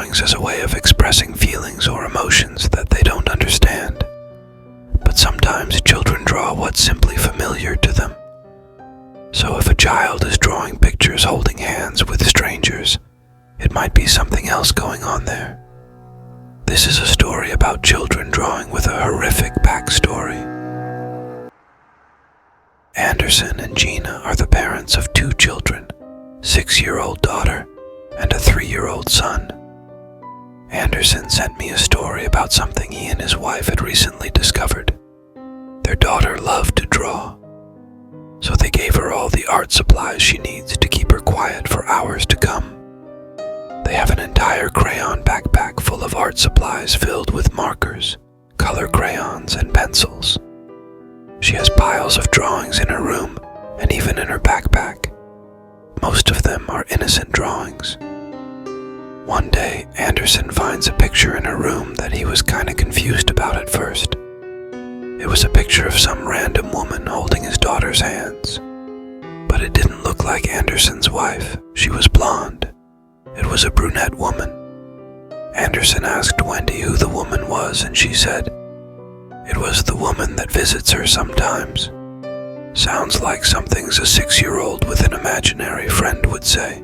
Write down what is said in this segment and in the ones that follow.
drawings as a way of expressing feelings or emotions that they don't understand. But sometimes children draw what's simply familiar to them. So if a child is drawing pictures holding hands with strangers, it might be something else going on there. This is a story about children drawing with a horrific backstory. Anderson and Gina are the parents of 2 children, 6-year-old daughter and a 3-year-old son. Anderson sent me a story about something he and his wife had recently discovered. Their daughter loved to draw, so they gave her all the art supplies she needs to keep her quiet for hours to come. They have an entire crayon backpack full of art supplies filled with markers, color crayons, and pencils. She has piles of drawings in her room and even in her backpack. Most of them are innocent drawings. One day, Anderson finds a picture in her room that he was kinda confused about at first. It was a picture of some random woman holding his daughter's hands. But it didn't look like Anderson's wife. She was blonde. It was a brunette woman. Anderson asked Wendy who the woman was, and she said, "It was the woman that visits her sometimes. Sounds like something's a 6-year-old with an imaginary friend would say."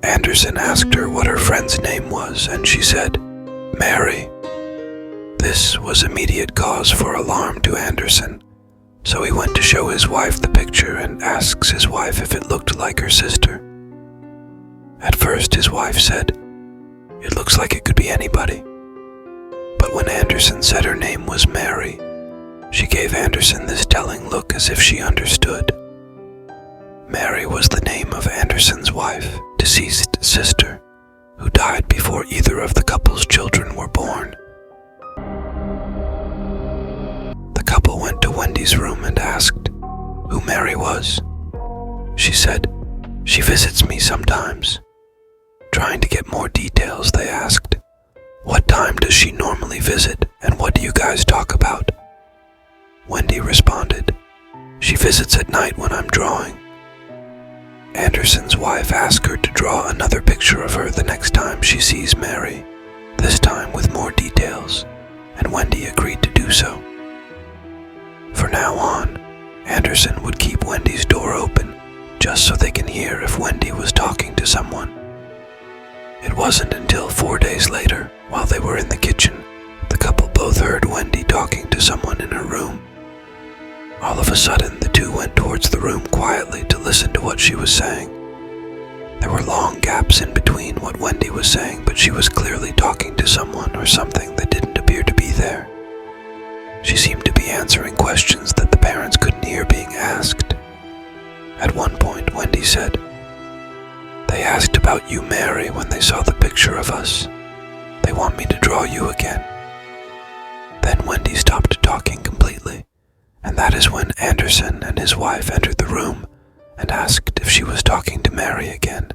Anderson asked her what her friend's name was, and she said, "Mary." This was immediate cause for alarm to Anderson, so he went to show his wife the picture and asks his wife if it looked like her sister. At first his wife said, "It looks like it could be anybody." But when Anderson said her name was Mary, she gave Anderson this telling look as if she understood. Mary was the name of Anderson's wife, deceased sister, who died before either of the couple's children were born. The couple went to Wendy's room and asked who Mary was. She said, "She visits me sometimes." Trying to get more details, they asked, "What time does she normally visit, and what do you guys talk about?" Wendy responded, "She visits at night when I'm drawing." Anderson's wife asked her to draw another picture of her the next time she sees Mary, this time with more details, and Wendy agreed to do so. From now on, Anderson would keep Wendy's door open just so they can hear if Wendy was talking to someone. It wasn't until 4 days later, while they were in the kitchen, the couple both heard Wendy talking to someone in her room. All of a sudden, the two went towards the room quietly to listen to what she was saying. There were long gaps in between what Wendy was saying, but she was clearly talking to someone or something that didn't appear to be there. She seemed to be answering questions that the parents couldn't hear being asked. At one point, Wendy said, "They asked about you, Mary, when they saw the picture of us. They want me to draw you again." Then Wendy stopped talking completely, and that is when Anderson and his wife entered the room and asked if she was talking to Mary again.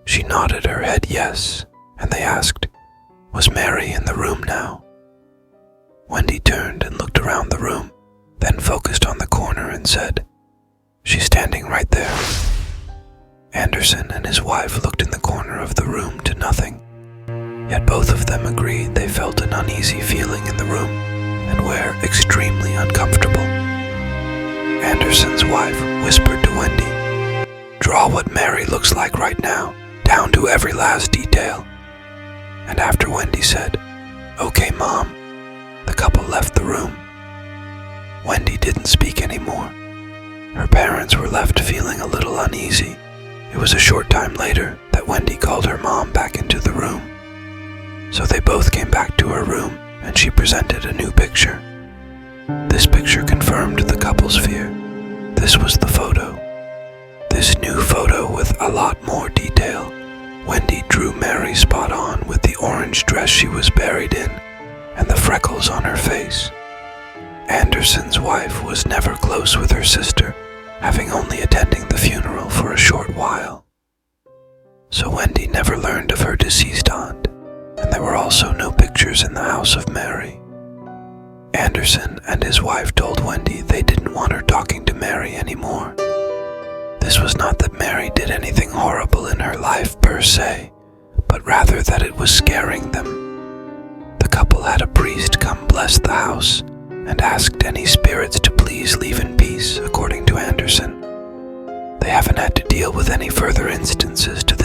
She nodded her head yes, and they asked, "Was Mary in the room now?" Wendy turned and looked around the room, then focused on the corner and said, "She's standing right there." Anderson and his wife looked in the corner of the room to nothing, yet both of them agreed they felt an uneasy feeling in the room and were extremely uncomfortable. Anderson's wife whispered to Wendy, "Draw what Mary looks like right now, down to every last detail." And after Wendy said, "Okay, Mom," the couple left the room. Wendy didn't speak anymore. Her parents were left feeling a little uneasy. It was a short time later that Wendy called her mom back into the room. So they both came back to her room and she presented a new picture. This picture confirmed the couple's fear. This was the photo. This new photo with a lot more detail. Wendy drew Mary spot on with the orange dress she was buried in and the freckles on her face. Anderson's wife was never close with her sister, having only attending the funeral for a short while. So Wendy never learned of her deceased aunt, and there were also no pictures in the house of Mary. Anderson and his wife told Wendy they didn't want her talking to Mary anymore. This was not that Mary did anything horrible in her life per se, but rather that it was scaring them. The couple had a priest come bless the house and asked any spirits to please leave in peace, according to Anderson. They haven't had to deal with any further instances to